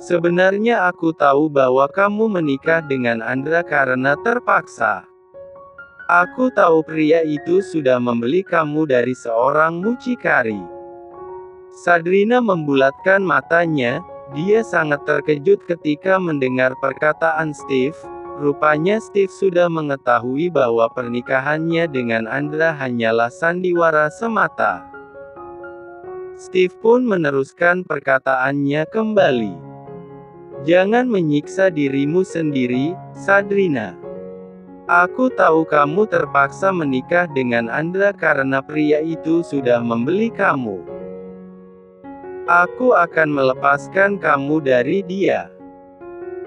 Sebenarnya aku tahu bahwa kamu menikah dengan Andra karena terpaksa. Aku tahu pria itu sudah membeli kamu dari seorang mucikari. Sadrina membulatkan matanya, dia sangat terkejut ketika mendengar perkataan Steve. Rupanya Steve sudah mengetahui bahwa pernikahannya dengan Andra hanyalah sandiwara semata. Steve pun meneruskan perkataannya kembali. Jangan menyiksa dirimu sendiri, Sadrina. Aku tahu kamu terpaksa menikah dengan Andra karena pria itu sudah membeli kamu. Aku akan melepaskan kamu dari dia.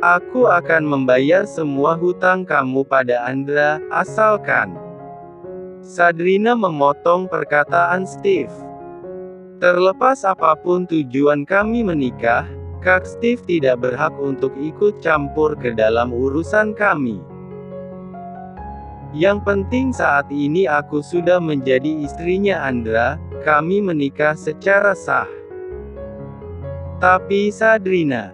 Aku akan membayar semua hutang kamu pada Andra, asalkan. Sadrina memotong perkataan Steve. Terlepas apapun tujuan kami menikah, Kak Steve tidak berhak untuk ikut campur ke dalam urusan kami. Yang penting saat ini aku sudah menjadi istrinya Andra, kami menikah secara sah. Tapi Sadrina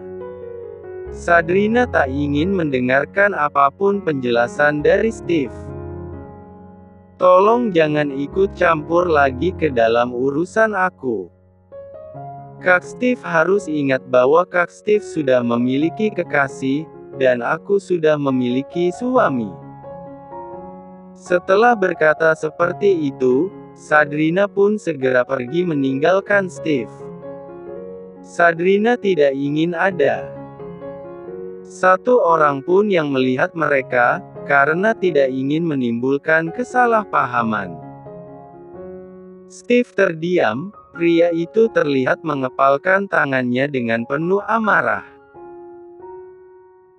tak ingin mendengarkan apapun penjelasan dari Steve. Tolong jangan ikut campur lagi ke dalam urusan aku. Kak Steve harus ingat bahwa Kak Steve sudah memiliki kekasih, dan aku sudah memiliki suami. Setelah berkata seperti itu, Sadrina pun segera pergi meninggalkan Steve. Sadrina tidak ingin ada satu orang pun yang melihat mereka, karena tidak ingin menimbulkan kesalahpahaman. Steve terdiam, pria itu terlihat mengepalkan tangannya dengan penuh amarah.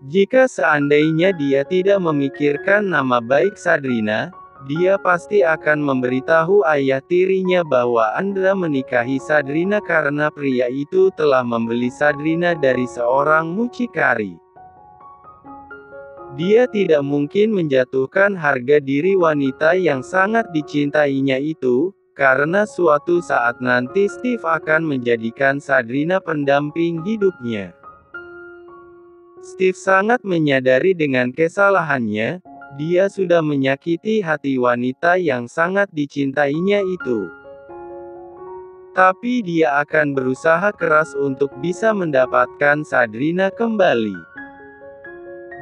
Jika seandainya dia tidak memikirkan nama baik Sadrina, dia pasti akan memberitahu ayah tirinya bahwa Andra menikahi Sadrina karena pria itu telah membeli Sadrina dari seorang mucikari. Dia tidak mungkin menjatuhkan harga diri wanita yang sangat dicintainya itu, karena suatu saat nanti Steve akan menjadikan Sadrina pendamping hidupnya. Steve sangat menyadari dengan kesalahannya, dia sudah menyakiti hati wanita yang sangat dicintainya itu. Tapi dia akan berusaha keras untuk bisa mendapatkan Sadrina kembali.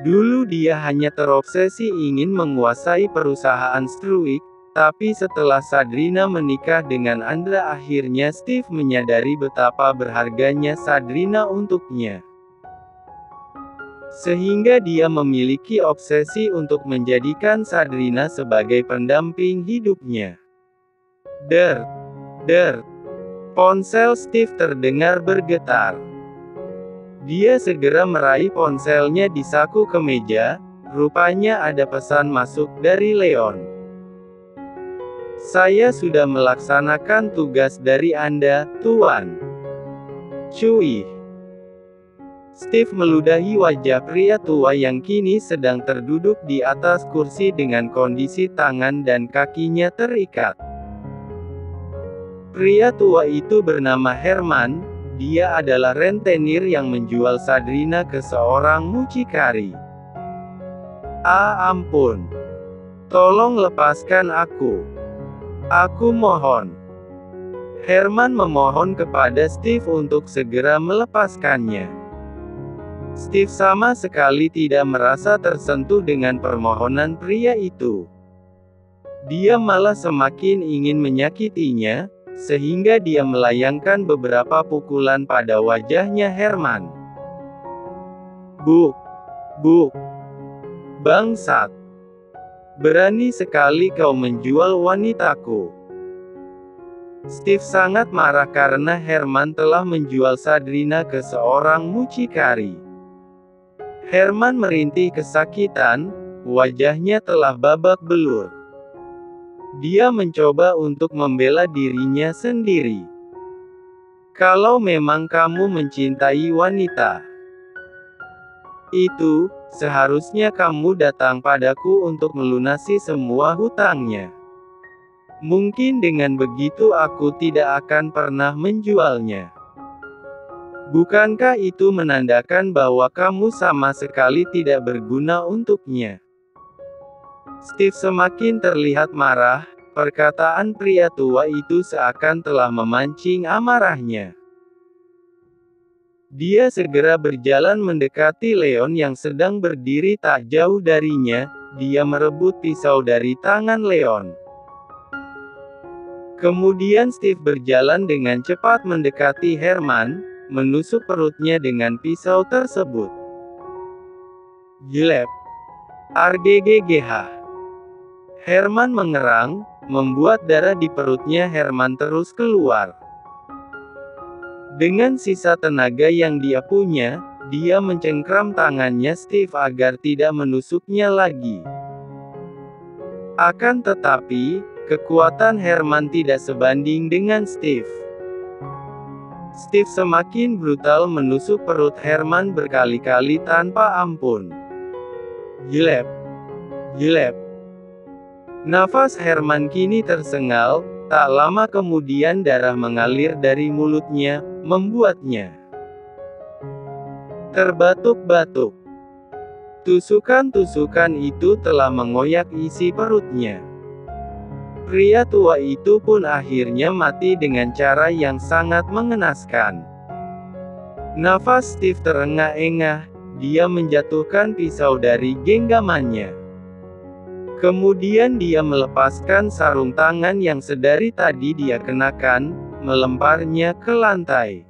Dulu dia hanya terobsesi ingin menguasai perusahaan Struik, tapi setelah Sadrina menikah dengan Andra akhirnya Steve menyadari betapa berharganya Sadrina untuknya. Sehingga dia memiliki obsesi untuk menjadikan Sadrina sebagai pendamping hidupnya. Der. Ponsel Steve terdengar bergetar. Dia segera meraih ponselnya di saku kemeja, rupanya ada pesan masuk dari Leon. Saya sudah melaksanakan tugas dari Anda, Tuan. Cuy. Steve meludahi wajah pria tua yang kini sedang terduduk di atas kursi dengan kondisi tangan dan kakinya terikat. Pria tua itu bernama Herman. Dia adalah rentenir yang menjual Sadrina ke seorang mucikari. Ampun. Tolong lepaskan aku. Aku mohon. Herman memohon kepada Steve untuk segera melepaskannya. Steve sama sekali tidak merasa tersentuh dengan permohonan pria itu. Dia malah semakin ingin menyakitinya, sehingga dia melayangkan beberapa pukulan pada wajahnya Herman. Buk. Bangsat. Berani sekali kau menjual wanitaku. Steve sangat marah karena Herman telah menjual Sadrina ke seorang mucikari. Herman merintih kesakitan, wajahnya telah babak belur. Dia mencoba untuk membela dirinya sendiri. Kalau memang kamu mencintai wanita itu, seharusnya kamu datang padaku untuk melunasi semua hutangnya. Mungkin dengan begitu aku tidak akan pernah menjualnya. Bukankah itu menandakan bahwa kamu sama sekali tidak berguna untuknya? Steve semakin terlihat marah, perkataan pria tua itu seakan telah memancing amarahnya. Dia segera berjalan mendekati Leon yang sedang berdiri tak jauh darinya, dia merebut pisau dari tangan Leon. Kemudian Steve berjalan dengan cepat mendekati Herman, menusuk perutnya dengan pisau tersebut. Jelek. RGGGH. Herman mengerang, membuat darah di perutnya Herman terus keluar. Dengan sisa tenaga yang dia punya, dia mencengkram tangannya Steve agar tidak menusuknya lagi. Akan tetapi, kekuatan Herman tidak sebanding dengan Steve. Steve semakin brutal menusuk perut Herman berkali-kali tanpa ampun. Jelek. Jelek. Nafas Herman kini tersengal, tak lama kemudian darah mengalir dari mulutnya, membuatnya terbatuk-batuk. Tusukan-tusukan itu telah mengoyak isi perutnya. Pria tua itu pun akhirnya mati dengan cara yang sangat mengenaskan. Nafas Steve terengah-engah, dia menjatuhkan pisau dari genggamannya. Kemudian dia melepaskan sarung tangan yang sedari tadi dia kenakan, melemparnya ke lantai.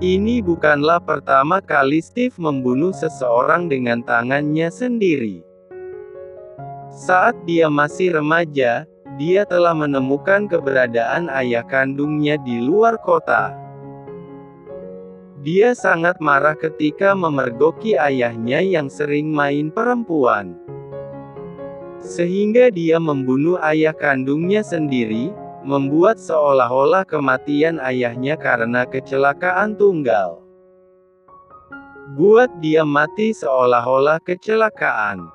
Ini bukanlah pertama kali Steve membunuh seseorang dengan tangannya sendiri. Saat dia masih remaja, dia telah menemukan keberadaan ayah kandungnya di luar kota. Dia sangat marah ketika memergoki ayahnya yang sering main perempuan. Sehingga dia membunuh ayah kandungnya sendiri, membuat seolah-olah kematian ayahnya karena kecelakaan tunggal. Buat dia mati seolah-olah kecelakaan.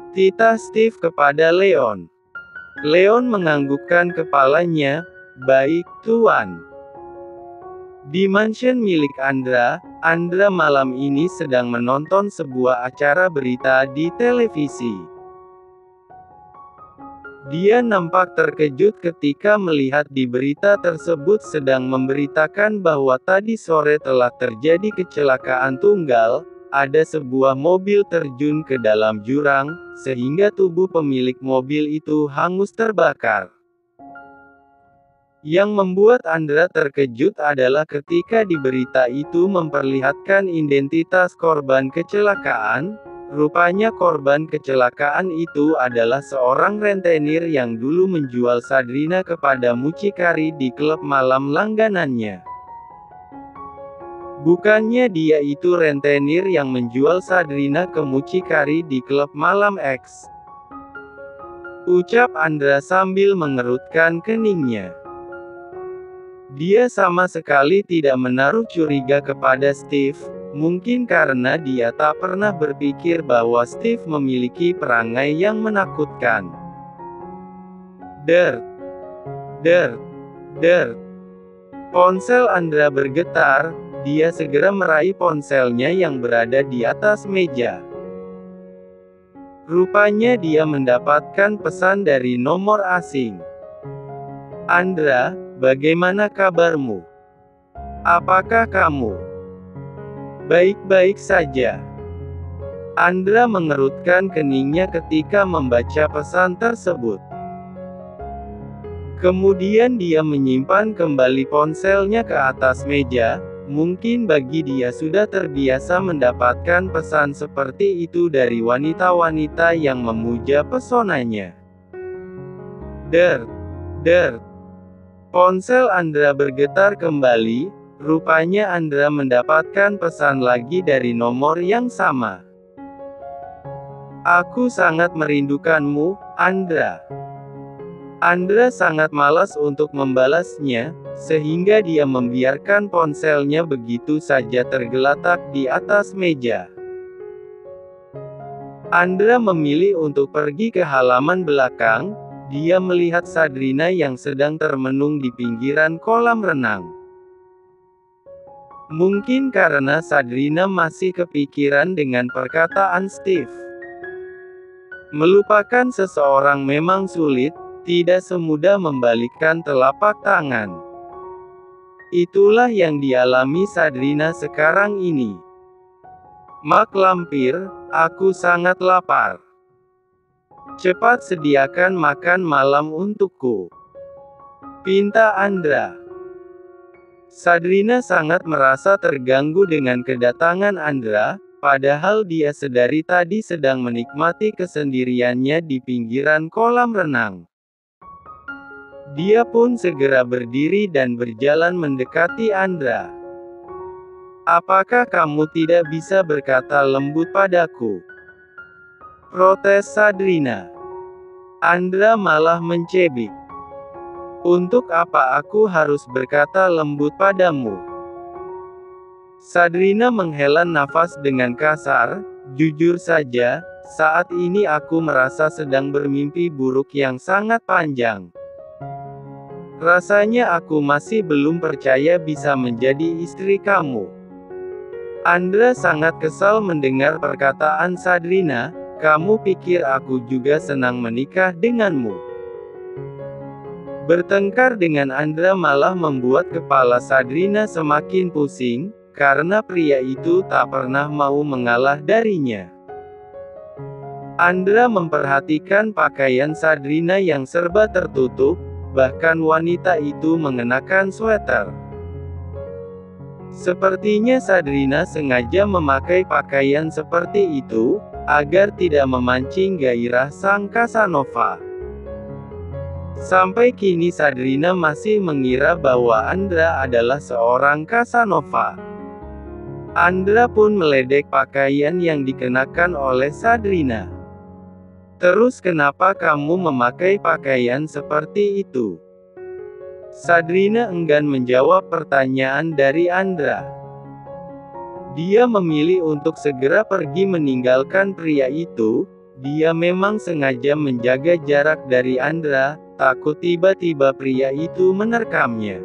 Titah Steve kepada Leon. Leon menganggukkan kepalanya, "Baik, Tuan." Di mansion milik Andra malam ini sedang menonton sebuah acara berita di televisi. Dia nampak terkejut ketika melihat di berita tersebut sedang memberitakan bahwa tadi sore telah terjadi kecelakaan tunggal. Ada sebuah mobil terjun ke dalam jurang, sehingga tubuh pemilik mobil itu hangus terbakar. Yang membuat Andra terkejut adalah ketika di berita itu memperlihatkan identitas korban kecelakaan. Rupanya korban kecelakaan itu adalah seorang rentenir yang dulu menjual Sabrina kepada mucikari di klub malam langganannya. Bukannya dia itu rentenir yang menjual Sabrina ke mucikari di klub malam X. Ucap Andra sambil mengerutkan keningnya. Dia sama sekali tidak menaruh curiga kepada Steve, mungkin karena dia tak pernah berpikir bahwa Steve memiliki perangai yang menakutkan. Der. Ponsel Andra bergetar. Dia segera meraih ponselnya yang berada di atas meja. Rupanya dia mendapatkan pesan dari nomor asing. "Andra, bagaimana kabarmu? Apakah kamu baik-baik saja?" Andra mengerutkan keningnya ketika membaca pesan tersebut. Kemudian dia menyimpan kembali ponselnya ke atas meja. Mungkin bagi dia sudah terbiasa mendapatkan pesan seperti itu dari wanita-wanita yang memuja pesonanya. Der. Ponsel Andra bergetar kembali. Rupanya Andra mendapatkan pesan lagi dari nomor yang sama. "Aku sangat merindukanmu, Andra." Andra sangat malas untuk membalasnya, sehingga dia membiarkan ponselnya begitu saja tergeletak di atas meja. Andra memilih untuk pergi ke halaman belakang. Dia melihat Sabrina yang sedang termenung di pinggiran kolam renang. Mungkin karena Sadrina masih kepikiran dengan perkataan Steve. Melupakan seseorang memang sulit, tidak semudah membalikkan telapak tangan. Itulah yang dialami Sadrina sekarang ini. Mak Lampir, aku sangat lapar. Cepat sediakan makan malam untukku, pinta Andra. Sadrina sangat merasa terganggu dengan kedatangan Andra, padahal dia sedari tadi sedang menikmati kesendiriannya di pinggiran kolam renang. Dia pun segera berdiri dan berjalan mendekati Andra. Apakah kamu tidak bisa berkata lembut padaku? Protes Sadrina. Andra malah mencibir. Untuk apa aku harus berkata lembut padamu? Sadrina menghela nafas dengan kasar. Jujur saja, saat ini aku merasa sedang bermimpi buruk yang sangat panjang. Rasanya aku masih belum percaya bisa menjadi istri kamu. Andra sangat kesal mendengar perkataan Sadrina. Kamu pikir aku juga senang menikah denganmu? Bertengkar dengan Andra malah membuat kepala Sadrina semakin pusing, karena pria itu tak pernah mau mengalah darinya. Andra memperhatikan pakaian Sadrina yang serba tertutup, bahkan wanita itu mengenakan sweater. Sepertinya Sadrina sengaja memakai pakaian seperti itu, agar tidak memancing gairah sang Casanova. Sampai kini Sadrina masih mengira bahwa Andra adalah seorang Casanova. Andra pun meledek pakaian yang dikenakan oleh Sadrina. Terus kenapa kamu memakai pakaian seperti itu? Sadrina enggan menjawab pertanyaan dari Andra. Dia memilih untuk segera pergi meninggalkan pria itu. Dia memang sengaja menjaga jarak dari Andra, takut tiba-tiba pria itu menerkamnya.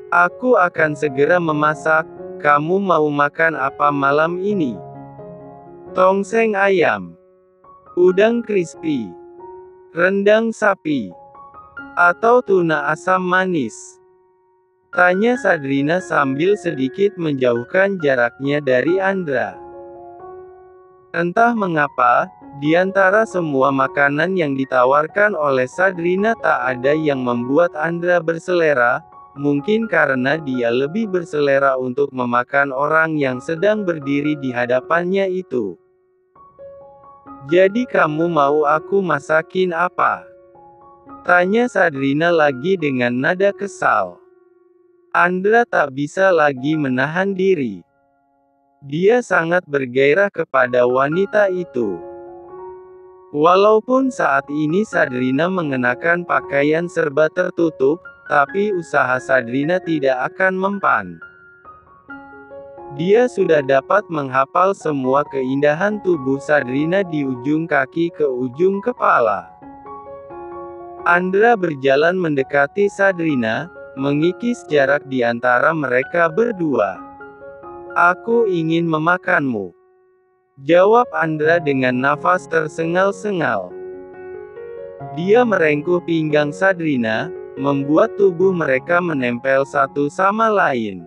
Aku akan segera memasak. Kamu mau makan apa malam ini? Tongseng ayam, udang crispy, rendang sapi, atau tuna asam manis? Tanya Sadrina sambil sedikit menjauhkan jaraknya dari Andra. Entah mengapa, di antara semua makanan yang ditawarkan oleh Sadrina tak ada yang membuat Andra berselera, mungkin karena dia lebih berselera untuk memakan orang yang sedang berdiri di hadapannya itu. Jadi kamu mau aku masakin apa? Tanya Sadrina lagi dengan nada kesal. Andra tak bisa lagi menahan diri. Dia sangat bergairah kepada wanita itu. Walaupun saat ini Sadrina mengenakan pakaian serba tertutup, tapi usaha Sadrina tidak akan mempan. Dia sudah dapat menghafal semua keindahan tubuh Sadrina di ujung kaki ke ujung kepala. Andra berjalan mendekati Sadrina, mengikis jarak di antara mereka berdua. Aku ingin memakanmu, jawab Andra dengan nafas tersengal-sengal. Dia merengkuh pinggang Sadrina, membuat tubuh mereka menempel satu sama lain.